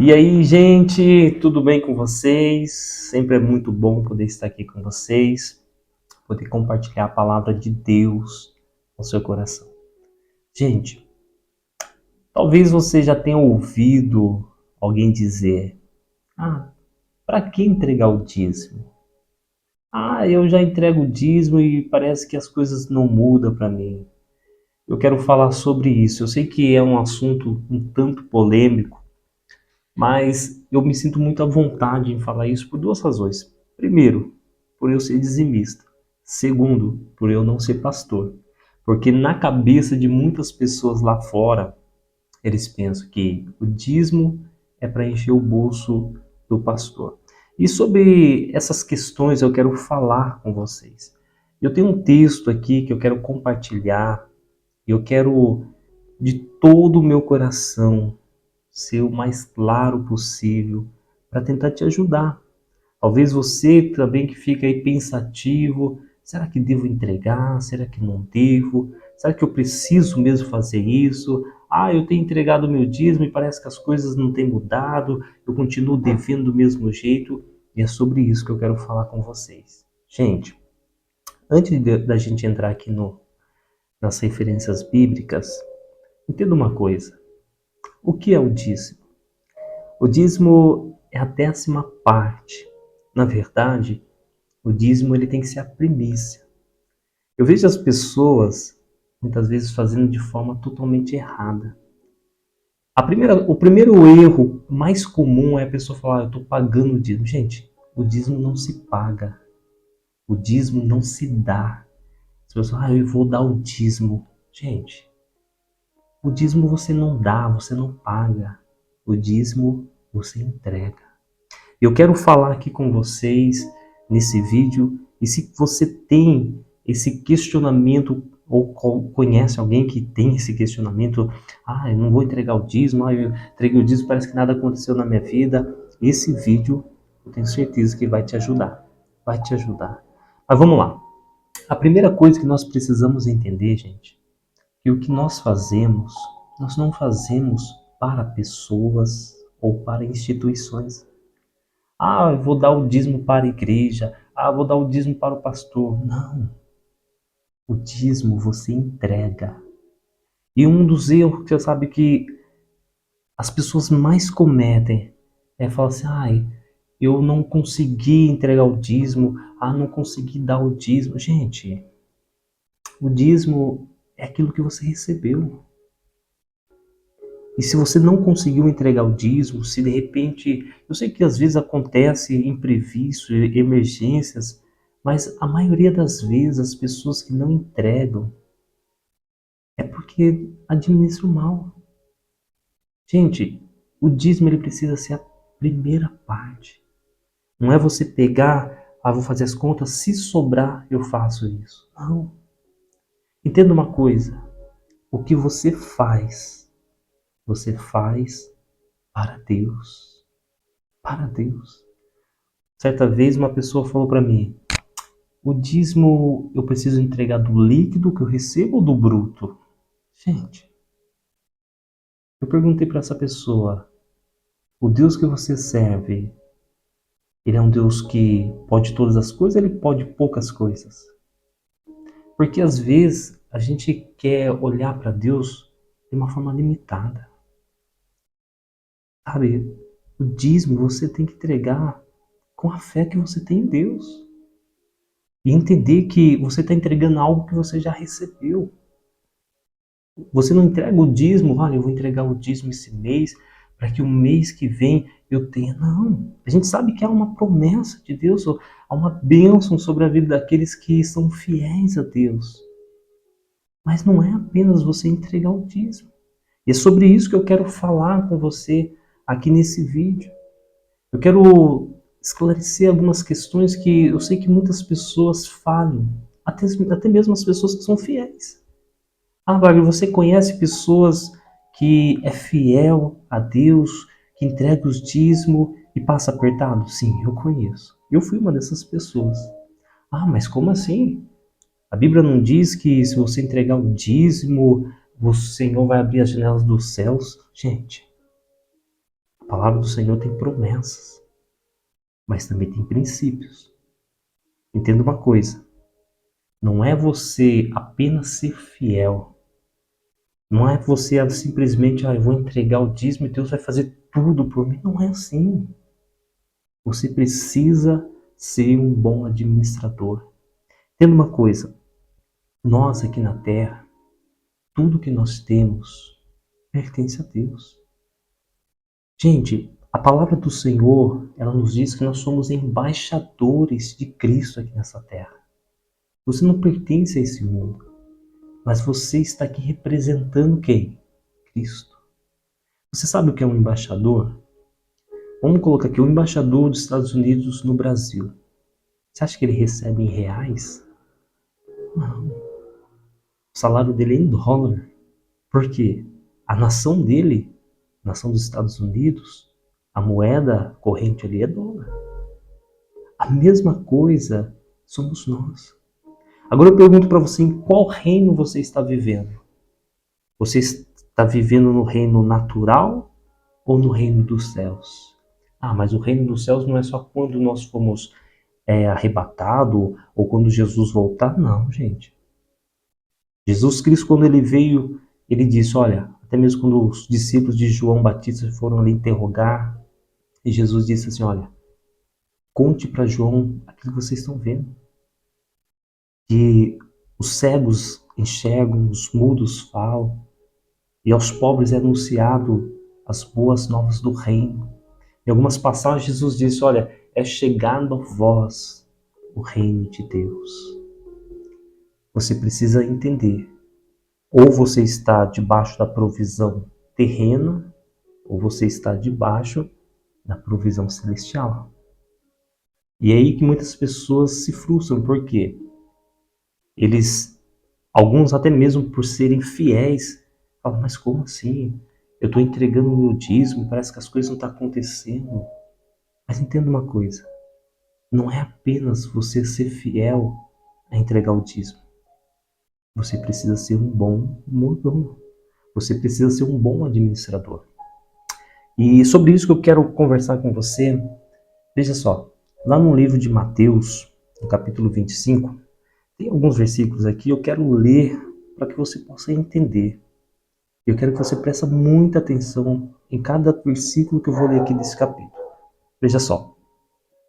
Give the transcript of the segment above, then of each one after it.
E aí, gente, tudo bem com vocês? Sempre é muito bom poder estar aqui com vocês, poder compartilhar a palavra de Deus no seu coração. Gente, talvez você já tenha ouvido alguém dizer: "Ah, para que entregar o dízimo? Ah, eu já entrego o dízimo e parece que as coisas não mudam para mim." Eu quero falar sobre isso. Eu sei que é um assunto um tanto polêmico, mas eu me sinto muito à vontade em falar isso por duas razões. Primeiro, por eu ser dizimista. Segundo, por eu não ser pastor. Porque na cabeça de muitas pessoas lá fora, eles pensam que o dízimo é para encher o bolso do pastor. E sobre essas questões eu quero falar com vocês. Eu tenho um texto aqui que eu quero compartilhar. Eu quero de todo o meu coração ser o mais claro possível para tentar te ajudar. Talvez você também que fica aí pensativo, será que devo entregar? Será que não devo? Será que eu preciso mesmo fazer isso? Ah, eu tenho entregado o meu dízimo e parece que as coisas não têm mudado, eu continuo devendo do mesmo jeito, e é sobre isso que eu quero falar com vocês. Gente, da gente entrar aqui nas referências bíblicas, entenda uma coisa: o que é o dízimo? O dízimo é a 10ª parte. Na verdade, o dízimo ele tem que ser a primícia. Eu vejo as pessoas muitas vezes fazendo de forma totalmente errada. O primeiro erro mais comum é a pessoa falar: "Eu estou pagando o dízimo." Gente, o dízimo não se paga. O dízimo não se dá. As pessoas falam: "Eu vou dar o dízimo." Gente, o dízimo você não dá, você não paga. O dízimo você entrega. Eu quero falar aqui com vocês nesse vídeo, e se você tem esse questionamento ou conhece alguém que tem esse questionamento: "Ah, eu não vou entregar o dízimo, ah, eu entreguei o dízimo, parece que nada aconteceu na minha vida." Esse vídeo eu tenho certeza que vai te ajudar. Vai te ajudar. Mas vamos lá. A primeira coisa que nós precisamos entender, gente, que o que nós fazemos, nós não fazemos para pessoas ou para instituições. Ah, eu vou dar o dízimo para a igreja. Ah, eu vou dar o dízimo para o pastor. Não. O dízimo você entrega. E um dos erros que você sabe que as pessoas mais cometem é falar assim: "Ai, eu não consegui entregar o dízimo. Ah, não consegui dar o dízimo." Gente, o dízimo é aquilo que você recebeu. E se você não conseguiu entregar o dízimo, se de repente, eu sei que às vezes acontece imprevisto, emergências, mas a maioria das vezes as pessoas que não entregam é porque administram mal. Gente, o dízimo ele precisa ser a primeira parte. Não é você pegar: "Ah, vou fazer as contas, se sobrar eu faço isso." Não. Entenda uma coisa: o que você faz para Deus. Para Deus. Certa vez uma pessoa falou para mim: "O dízimo eu preciso entregar do líquido que eu recebo ou do bruto?" Gente, eu perguntei para essa pessoa: "O Deus que você serve, ele é um Deus que pode todas as coisas ou ele pode poucas coisas?" Porque às vezes a gente quer olhar para Deus de uma forma limitada. Sabe, o dízimo você tem que entregar com a fé que você tem em Deus. E entender que você está entregando algo que você já recebeu. Você não entrega o dízimo: "Olha, eu vou entregar o dízimo esse mês, para que o mês que vem eu tenha." Não. A gente sabe que há uma promessa de Deus, há uma bênção sobre a vida daqueles que são fiéis a Deus. Mas não é apenas você entregar o dízimo. E é sobre isso que eu quero falar com você aqui nesse vídeo. Eu quero esclarecer algumas questões que eu sei que muitas pessoas falham, até mesmo as pessoas que são fiéis. Ah, Wagner, você conhece pessoas que é fiel a Deus, que entrega os dízimos e passa apertado? Sim, eu conheço. Eu fui uma dessas pessoas. Ah, mas como assim? A Bíblia não diz que se você entregar o dízimo, o Senhor vai abrir as janelas dos céus? Gente, palavra do Senhor tem promessas, mas também tem princípios. Entenda uma coisa, não é você apenas ser fiel, não é você simplesmente, eu vou entregar o dízimo e Deus vai fazer tudo por mim. Não é assim. Você precisa ser um bom administrador. Entenda uma coisa, nós aqui na Terra, tudo que nós temos pertence a Deus. Gente, a palavra do Senhor, ela nos diz que nós somos embaixadores de Cristo aqui nessa Terra. Você não pertence a esse mundo, mas você está aqui representando quem? Cristo. Você sabe o que é um embaixador? Vamos colocar aqui, o embaixador dos Estados Unidos no Brasil. Você acha que ele recebe em reais? Não. O salário dele é em dólar. Por quê? A nação dele, a nação dos Estados Unidos, a moeda corrente ali é dólar. A mesma coisa somos nós. Agora eu pergunto para você, em qual reino você está vivendo? Você está vivendo no reino natural ou no reino dos céus? Ah, mas o reino dos céus não é só quando nós fomos arrebatados ou quando Jesus voltar. Não, gente. Jesus Cristo, quando ele veio, ele disse, olha, até mesmo quando os discípulos de João Batista foram ali interrogar, e Jesus disse assim, olha, conte para João aquilo que vocês estão vendo. Que os cegos enxergam, os mudos falam, e aos pobres é anunciado as boas novas do reino. Em algumas passagens, Jesus disse, olha, é chegado a vós o reino de Deus. Você precisa entender, ou você está debaixo da provisão terrena, ou você está debaixo da provisão celestial. E é aí que muitas pessoas se frustram, por quê? Alguns até mesmo por serem fiéis, falam, mas como assim? Eu estou entregando o meu dízimo, parece que as coisas não estão acontecendo. Mas entenda uma coisa, não é apenas você ser fiel a entregar o dízimo. Você precisa ser um bom mordomo. Você precisa ser um bom administrador. E sobre isso que eu quero conversar com você, veja só, lá no livro de Mateus, no capítulo 25, tem alguns versículos aqui, eu quero ler para que você possa entender. Eu quero que você preste muita atenção em cada versículo que eu vou ler aqui desse capítulo. Veja só,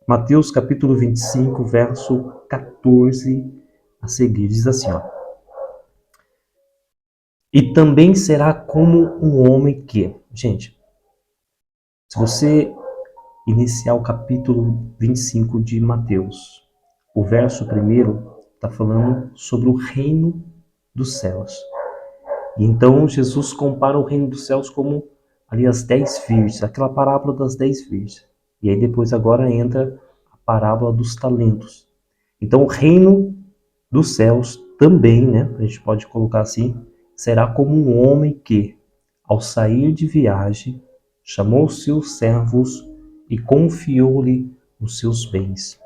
Mateus capítulo 25, verso 14 a seguir, diz assim, ó. E também será como um homem que... Gente, se você iniciar o capítulo 25 de Mateus, o verso primeiro está falando sobre o reino dos céus. E então Jesus compara o reino dos céus como ali as 10 virgens, aquela parábola das 10 virgens. E aí depois agora entra a parábola dos talentos. Então o reino dos céus também, né, a gente pode colocar assim, será como um homem que, ao sair de viagem, chamou seus servos e confiou-lhe os seus bens.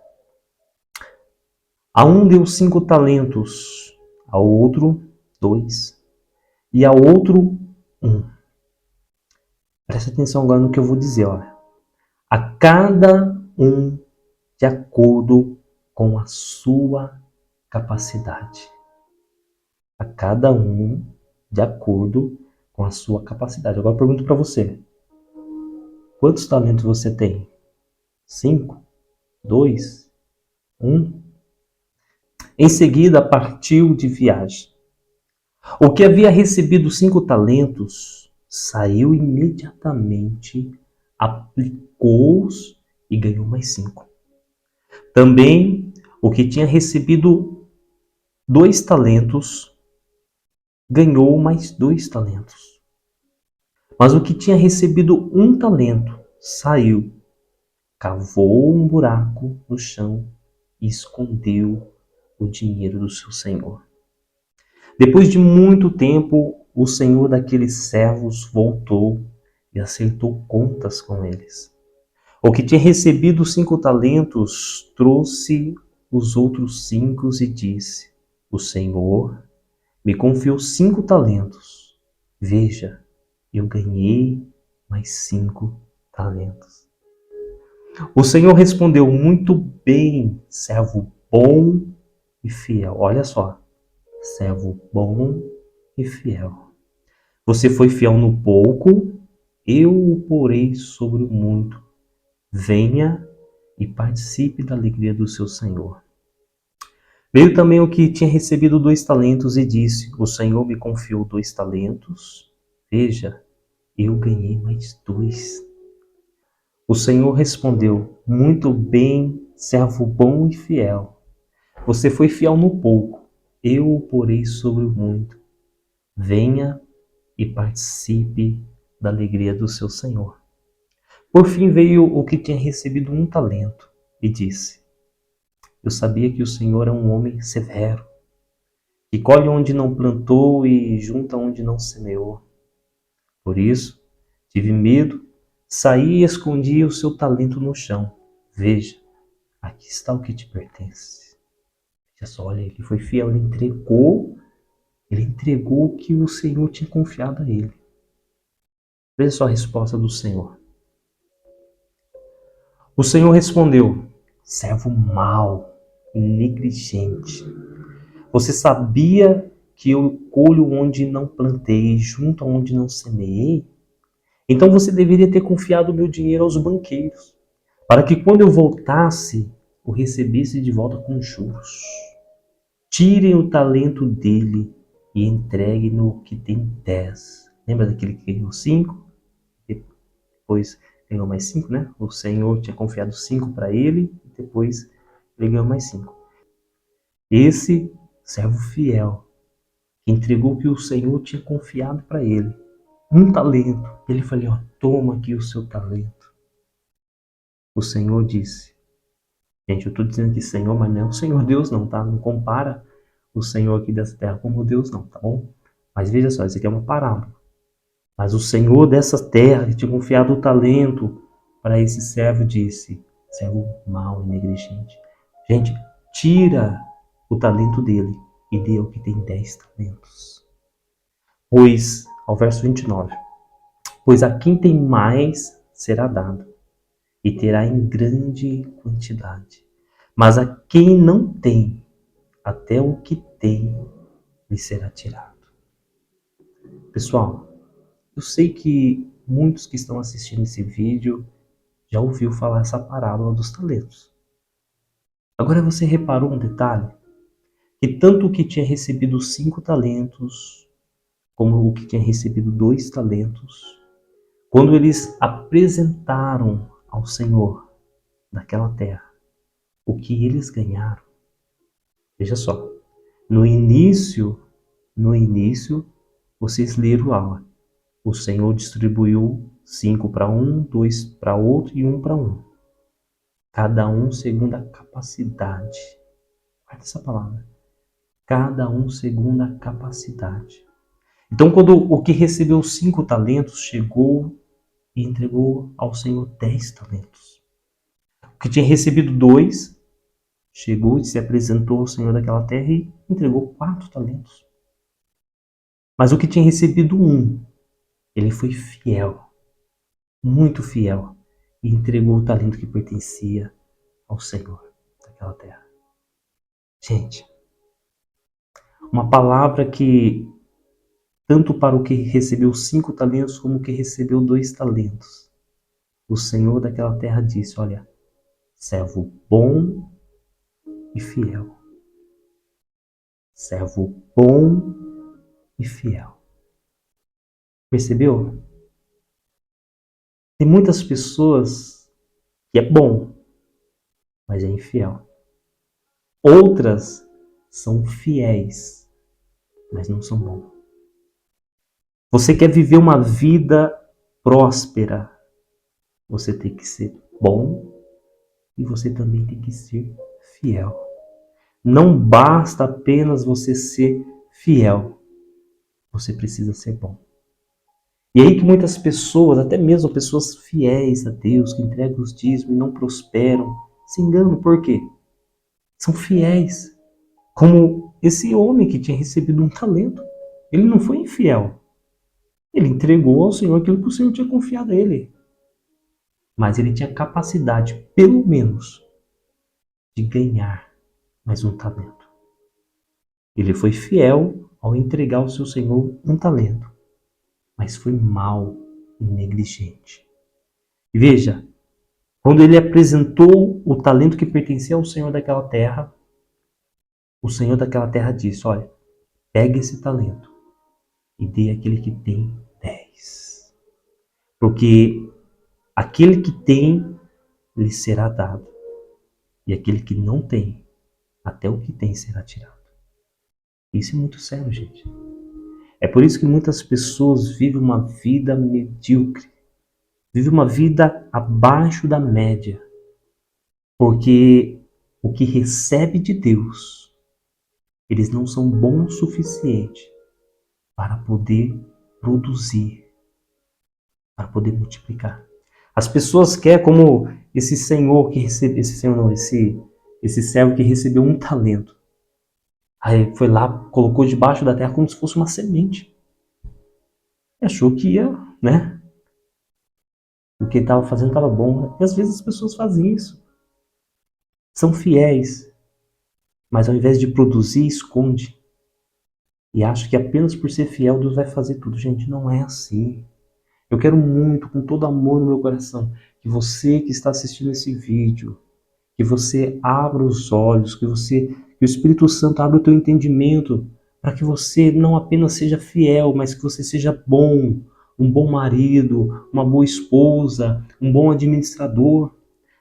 A um deu 5 talentos, a outro 2, e a outro 1. Presta atenção agora no que eu vou dizer, olha. A cada um de acordo com a sua capacidade. A cada um de acordo com a sua capacidade. Agora eu pergunto para você. Quantos talentos você tem? 5? 2? 1? Em seguida, partiu de viagem. O que havia recebido 5 talentos saiu imediatamente, aplicou-os e ganhou mais 5. Também o que tinha recebido 2 talentos ganhou mais 2 talentos. Mas o que tinha recebido 1 talento saiu, cavou um buraco no chão e escondeu o dinheiro do seu senhor. Depois de muito tempo, o senhor daqueles servos voltou e acertou contas com eles. O que tinha recebido 5 talentos trouxe os outros 5 e disse: o senhor me confiou 5 talentos. Veja, eu ganhei mais 5 talentos. O Senhor respondeu: muito bem, servo bom e fiel. Olha só, servo bom e fiel. Você foi fiel no pouco, eu o porei sobre o muito. Venha e participe da alegria do seu Senhor. Veio também o que tinha recebido 2 talentos e disse: o Senhor me confiou 2 talentos. Veja, eu ganhei mais 2. O Senhor respondeu: muito bem, servo bom e fiel. Você foi fiel no pouco, eu o porei sobre o muito. Venha e participe da alegria do seu Senhor. Por fim veio o que tinha recebido 1 talento e disse: eu sabia que o Senhor é um homem severo, que colhe onde não plantou e junta onde não semeou. Por isso, tive medo, saí e escondi o seu talento no chão. Veja, aqui está o que te pertence. Veja só, olha, ele foi fiel, ele entregou o que o Senhor tinha confiado a ele. Veja só a resposta do Senhor. O Senhor respondeu: servo mau e negligente. Você sabia que eu colho onde não plantei, junto onde não semeei? Então você deveria ter confiado o meu dinheiro aos banqueiros, para que quando eu voltasse, o recebesse de volta com juros. Tirem o talento dele e entreguem no que tem 10. Lembra daquele que ganhou 5? Depois ganhou mais 5, né? O Senhor tinha confiado 5 para ele, e depois ele ganhou mais 5. Esse servo fiel, que entregou o que o Senhor tinha confiado para ele, 1 talento. Ele falou: toma aqui o seu talento. O Senhor disse, gente, eu estou dizendo que Senhor, mas não é o Senhor Deus não, tá? Não compara o Senhor aqui dessa terra como Deus não, tá bom? Mas veja só, isso aqui é uma parábola. Mas o Senhor dessa terra, que tinha confiado o talento para esse servo, disse: servo mau e negligente. Gente, tira o talento dele e dê ao que tem 10 talentos. Pois, ao verso 29, pois a quem tem mais será dado, e terá em grande quantidade. Mas a quem não tem, até o que tem lhe será tirado. Pessoal, eu sei que muitos que estão assistindo esse vídeo já ouviu falar essa parábola dos talentos. Agora você reparou um detalhe? Que tanto o que tinha recebido 5 talentos, como o que tinha recebido 2 talentos, quando eles apresentaram ao Senhor daquela terra o que eles ganharam, veja só, no início, vocês leram lá, o Senhor distribuiu 5 para um, 2 para outro e 1 para um. Cada um segundo a capacidade. Guarda essa palavra. Cada um segundo a capacidade. Então, quando o que recebeu 5 talentos chegou e entregou ao Senhor 10 talentos. O que tinha recebido 2 chegou e se apresentou ao Senhor daquela terra e entregou 4 talentos. Mas o que tinha recebido 1, ele foi fiel, muito fiel, e entregou o talento que pertencia ao Senhor daquela terra. Gente, uma palavra que, tanto para o que recebeu 5 talentos como o que recebeu 2 talentos, o Senhor daquela terra disse: olha, servo bom e fiel. Servo bom e fiel. Percebeu? Tem muitas pessoas que é bom, mas é infiel. Outras são fiéis, mas não são bons. Você quer viver uma vida próspera, você tem que ser bom e você também tem que ser fiel. Não basta apenas você ser fiel, você precisa ser bom. E aí que muitas pessoas, até mesmo pessoas fiéis a Deus, que entregam os dízimos e não prosperam, se enganam. Por quê? São fiéis. Como esse homem que tinha recebido 1 talento. Ele não foi infiel. Ele entregou ao Senhor aquilo que o Senhor tinha confiado a ele. mas ele tinha capacidade, pelo menos, de ganhar mais um talento. Ele foi fiel ao entregar ao seu senhor um talento, mas foi mau e negligente. E veja, quando ele apresentou o talento que pertencia ao senhor daquela terra, o senhor daquela terra disse: olha, pegue esse talento e dê àquele que tem 10. Porque aquele que tem, lhe será dado. E aquele que não tem, até o que tem será tirado. Isso é muito sério, gente. É por isso que muitas pessoas vivem uma vida medíocre. Vivem uma vida abaixo da média. Porque o que recebe de Deus, eles não são bons o suficiente para poder produzir, para poder multiplicar. As pessoas querem como esse senhor que recebeu, esse servo que recebeu um talento. Aí foi lá, colocou debaixo da terra como se fosse uma semente. E achou que ia, né? O que ele estava fazendo estava bom. E às vezes as pessoas fazem isso. São fiéis, mas ao invés de produzir, esconde. E acha que apenas por ser fiel Deus vai fazer tudo. Gente, não é assim. Eu quero muito, com todo amor no meu coração, que você que está assistindo esse vídeo, que você abra os olhos, que o Espírito Santo abra o teu entendimento, para que você não apenas seja fiel, mas que você seja bom, um bom marido, uma boa esposa, um bom administrador.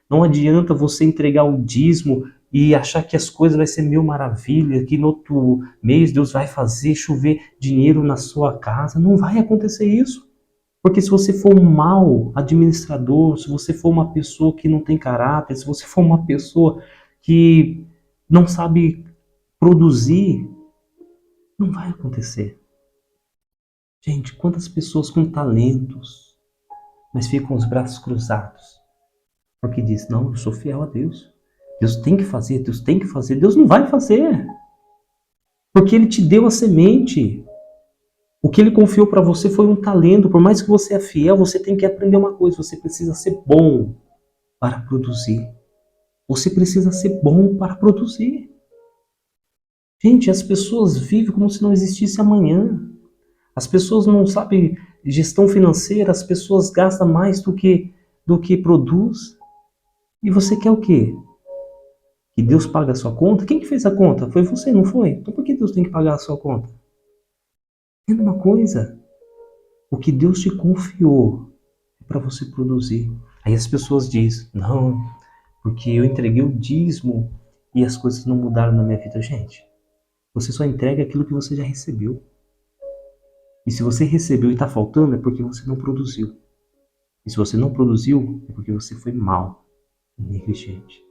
Não adianta você entregar o dízimo e achar que as coisas vai ser mil maravilhas, que no outro mês Deus vai fazer chover dinheiro na sua casa. Não vai acontecer isso. Porque se você for um mau administrador, se você for uma pessoa que não tem caráter, se você for uma pessoa que não sabe produzir, não vai acontecer. Gente, quantas pessoas com talentos, mas ficam com os braços cruzados? Porque diz, não, eu sou fiel a Deus. Deus tem que fazer, Deus tem que fazer. Deus não vai fazer. Porque Ele te deu a semente. O que Ele confiou para você foi um talento. Por mais que você é fiel, você tem que aprender uma coisa. Você precisa ser bom para produzir. Você precisa ser bom para produzir. Gente, as pessoas vivem como se não existisse amanhã. As pessoas não sabem gestão financeira, as pessoas gastam mais do que produz. E você quer o quê? Que Deus pague a sua conta? Quem que fez a conta? Foi você, não foi? Então por que Deus tem que pagar a sua conta? Entenda uma coisa. O que Deus te confiou é para você produzir. Aí as pessoas dizem, não, porque eu entreguei o dízimo e as coisas não mudaram na minha vida. Gente, você só entrega aquilo que você já recebeu. E se você recebeu e está faltando, é porque você não produziu. E se você não produziu, é porque você foi mal, negligente.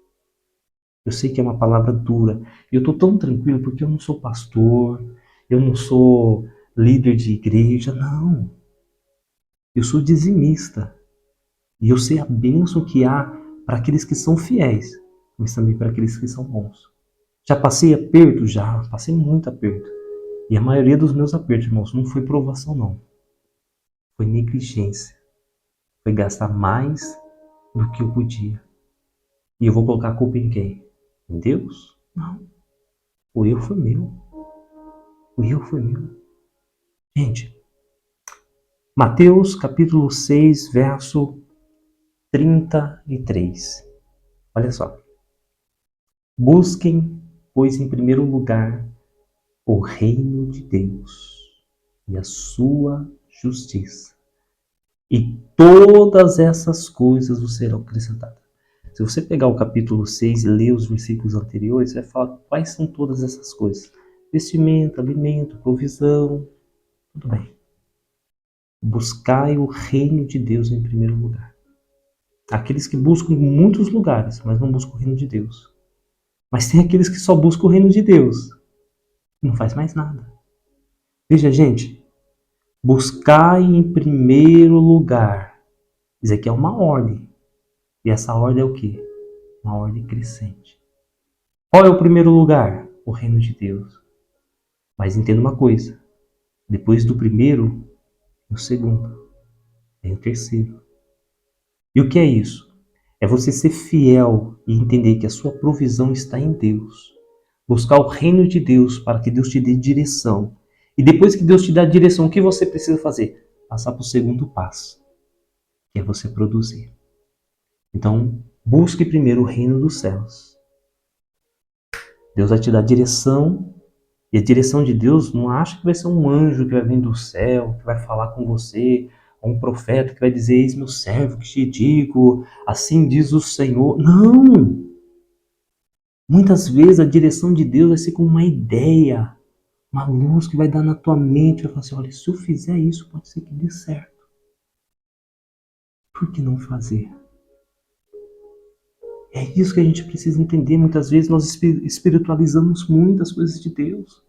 Eu sei que é uma palavra dura. E eu estou tão tranquilo porque eu não sou pastor, eu não sou líder de igreja, não. Eu sou dizimista. E eu sei a bênção que há para aqueles que são fiéis, mas também para aqueles que são bons. Já passei aperto? Já, passei muito aperto. E a maioria dos meus apertos, irmãos, não foi provação, não. Foi negligência. Foi gastar mais do que eu podia. E eu vou colocar a culpa em quem? Em Deus? Não. O erro foi meu. O erro foi meu. Gente, Mateus capítulo 6, verso 33. Olha só. Busquem, pois, em primeiro lugar, o reino de Deus e a sua justiça. E todas essas coisas vos serão acrescentadas. Se você pegar o capítulo 6 e ler os versículos anteriores, você vai falar quais são todas essas coisas. Vestimenta, alimento, provisão, tudo bem. Buscai o reino de Deus em primeiro lugar. Aqueles que buscam em muitos lugares, mas não buscam o reino de Deus. Mas tem aqueles que só buscam o reino de Deus e não faz mais nada. Veja, gente, buscai em primeiro lugar. Isso aqui é uma ordem. E essa ordem é o quê? Uma ordem crescente. Qual é o primeiro lugar? O reino de Deus. Mas entenda uma coisa. Depois do primeiro, o segundo. Vem o terceiro. E o que é isso? É você ser fiel e entender que a sua provisão está em Deus. Buscar o reino de Deus para que Deus te dê direção. E depois que Deus te dá a direção, o que você precisa fazer? Passar para o segundo passo, que é você produzir. Então, busque primeiro o reino dos céus. Deus vai te dar direção. E a direção de Deus não acha que vai ser um anjo que vai vir do céu, que vai falar com você, ou um profeta que vai dizer: eis meu servo que te digo, assim diz o Senhor. Não! Muitas vezes a direção de Deus vai ser como uma ideia, uma luz que vai dar na tua mente, vai falar assim: olha, se eu fizer isso, pode ser que dê certo. Por que não fazer? É isso que a gente precisa entender. Muitas vezes nós espiritualizamos muitas coisas de Deus.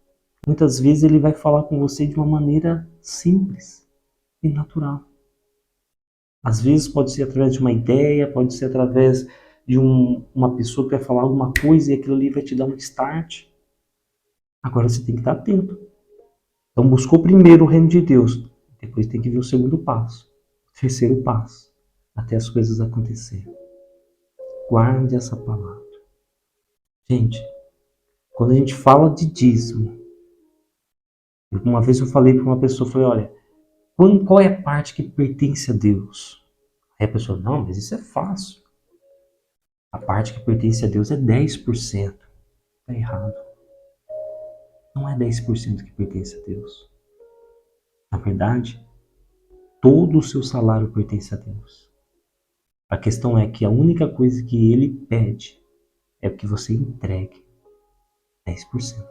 Muitas vezes ele vai falar com você de uma maneira simples e natural. Às vezes pode ser através de uma ideia, pode ser através de uma pessoa que vai falar alguma coisa e aquilo ali vai te dar um start. Agora você tem que estar atento. Então buscou primeiro o reino de Deus, depois tem que vir o segundo passo, o terceiro passo, até as coisas acontecerem. Guarde essa palavra. Gente, quando a gente fala de dízimo, uma vez eu falei para uma pessoa, falei: olha, qual é a parte que pertence a Deus? Aí a pessoa: não, mas isso é fácil. A parte que pertence a Deus é 10%. Está errado. Não é 10% que pertence a Deus. Na verdade, todo o seu salário pertence a Deus. A questão é que a única coisa que Ele pede é que você entregue 10%.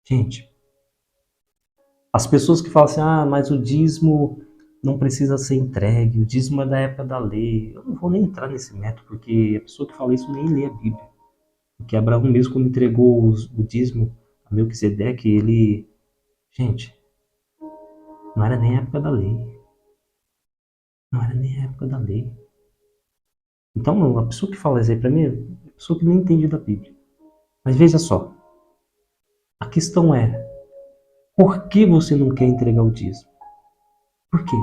Gente, as pessoas que falam assim: ah, mas o dízimo não precisa ser entregue, o dízimo é da época da lei. Eu não vou nem entrar nesse método, porque a pessoa que fala isso nem lê a Bíblia. Porque Abraão mesmo, quando entregou o dízimo a Melquisedeque, ele... Gente, não era nem a época da lei. Não era nem a época da lei. Então, a pessoa que fala isso aí pra mim é a pessoa que não entende da Bíblia. Mas veja só. A questão é, por que você não quer entregar o dízimo? Por quê?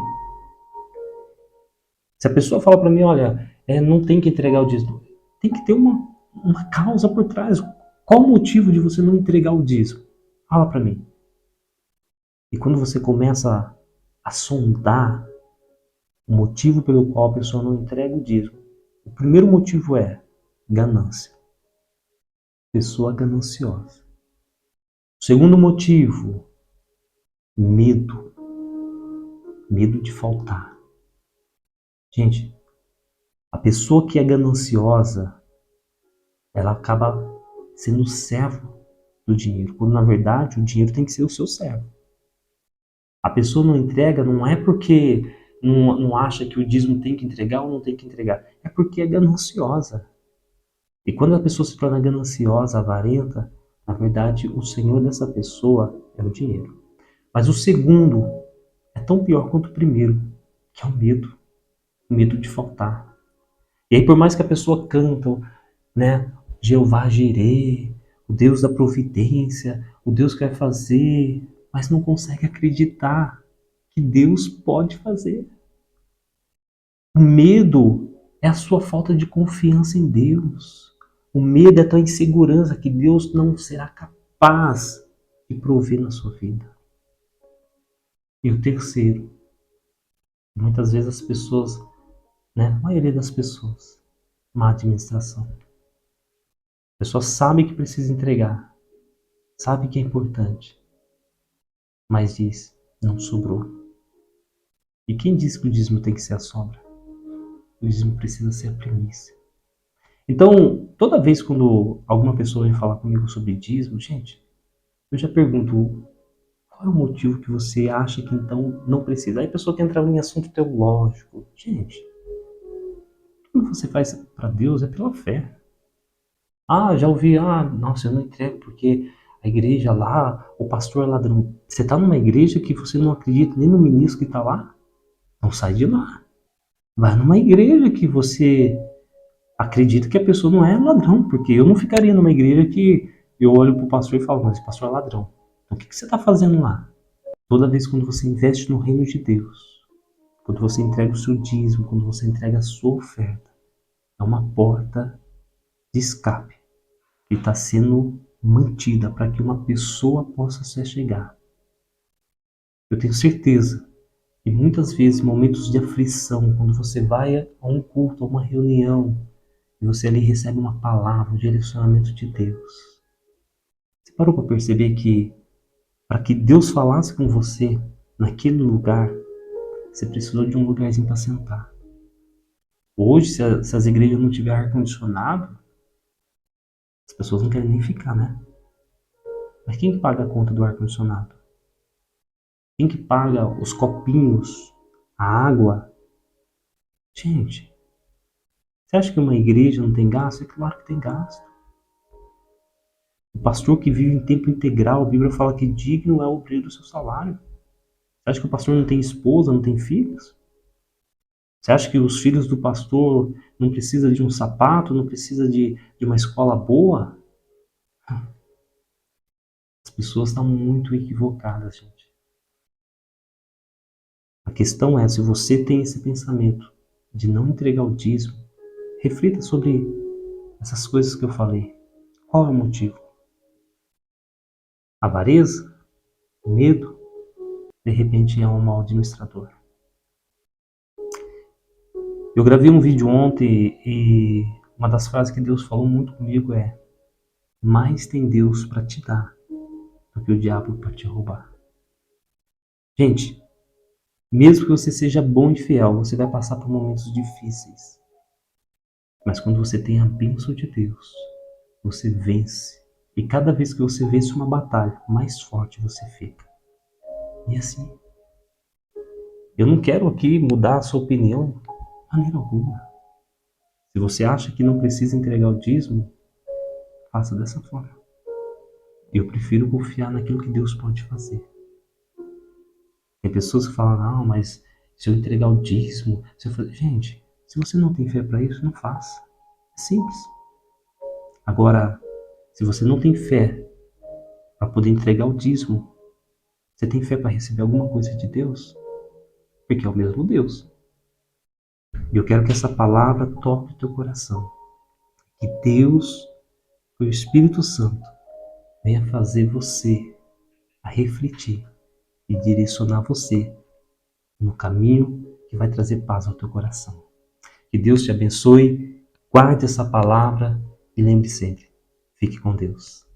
Se a pessoa fala pra mim: olha, não tem que entregar o dízimo, tem que ter uma causa por trás. Qual o motivo de você não entregar o dízimo? Fala pra mim. E quando você começa a sondar o motivo pelo qual a pessoa não entrega o dízimo, o primeiro motivo é ganância. Pessoa gananciosa. O segundo motivo, medo. Medo de faltar. Gente, a pessoa que é gananciosa, ela acaba sendo servo do dinheiro, quando na verdade o dinheiro tem que ser o seu servo. A pessoa não entrega não é porque não acha que o dízimo tem que entregar ou não tem que entregar, é porque é gananciosa. E quando a pessoa se torna gananciosa, avarenta, na verdade o senhor dessa pessoa é o dinheiro. Mas o segundo é tão pior quanto o primeiro, que é o medo de faltar. E aí por mais que a pessoa canta, né, Jeová Jireh, o Deus da providência, o Deus que vai fazer, mas não consegue acreditar que Deus pode fazer. O medo é a sua falta de confiança em Deus. O medo é a tua insegurança que Deus não será capaz de prover na sua vida. E o terceiro, muitas vezes as pessoas, né, a maioria das pessoas, má administração. A pessoa sabe que precisa entregar, sabe que é importante, mas diz: não sobrou. E quem diz que o dízimo tem que ser a sobra? O dízimo precisa ser a primícia. Então, toda vez quando alguma pessoa vem falar comigo sobre dízimo, gente, eu já pergunto: qual é o motivo que você acha que então não precisa? Aí a pessoa quer entrar em assunto teológico. Gente, tudo que você faz para Deus é pela fé. Ah, já ouvi: ah, nossa, eu não entrego porque a igreja lá, o pastor é ladrão. Você está numa igreja que você não acredita nem no ministro que está lá? Não sai de lá. Vai numa igreja que você acredita que a pessoa não é ladrão, porque eu não ficaria numa igreja que eu olho para o pastor e falo: mas esse pastor é ladrão. Então o que você está fazendo lá? Toda vez quando você investe no reino de Deus, quando você entrega o seu dízimo, quando você entrega a sua oferta, é uma porta de escape que está sendo mantida para que uma pessoa possa se achegar. Eu tenho certeza que muitas vezes, em momentos de aflição, quando você vai a um culto, a uma reunião, e você ali recebe uma palavra, um direcionamento de Deus. Você parou para perceber que para que Deus falasse com você naquele lugar, você precisou de um lugarzinho para sentar. Hoje, se as igrejas não tiverem ar-condicionado, as pessoas não querem nem ficar, né? Mas quem que paga a conta do ar-condicionado? Quem que paga os copinhos, a água? Gente, você acha que uma igreja não tem gasto? É claro que tem gasto. O pastor que vive em tempo integral, a Bíblia fala que digno é o obreiro do seu salário. Você acha que o pastor não tem esposa, não tem filhos? Você acha que os filhos do pastor não precisam de um sapato, não precisam de uma escola boa? As pessoas estão muito equivocadas, gente. A questão é, se você tem esse pensamento de não entregar o dízimo, reflita sobre essas coisas que eu falei. Qual é o motivo? Avareza? Medo? De repente é um mau administrador. Eu gravei um vídeo ontem e uma das frases que Deus falou muito comigo é: mais tem Deus para te dar do que o diabo para te roubar. Gente, mesmo que você seja bom e fiel, você vai passar por momentos difíceis. Mas quando você tem a bênção de Deus, você vence. E cada vez que você vence uma batalha, mais forte você fica. E assim, eu não quero aqui mudar a sua opinião de maneira alguma. Se você acha que não precisa entregar o dízimo, faça dessa forma. Eu prefiro confiar naquilo que Deus pode fazer. Tem pessoas que falam, não, mas se eu entregar o dízimo, se eu fazer... Gente, se você não tem fé para isso, não faça. É simples. Agora, se você não tem fé para poder entregar o dízimo, você tem fé para receber alguma coisa de Deus? Porque é o mesmo Deus. E eu quero que essa palavra toque o teu coração. Que Deus, o Espírito Santo, venha fazer você a refletir e direcionar você no caminho que vai trazer paz ao teu coração. Que Deus te abençoe, guarde essa palavra e lembre sempre, fique com Deus.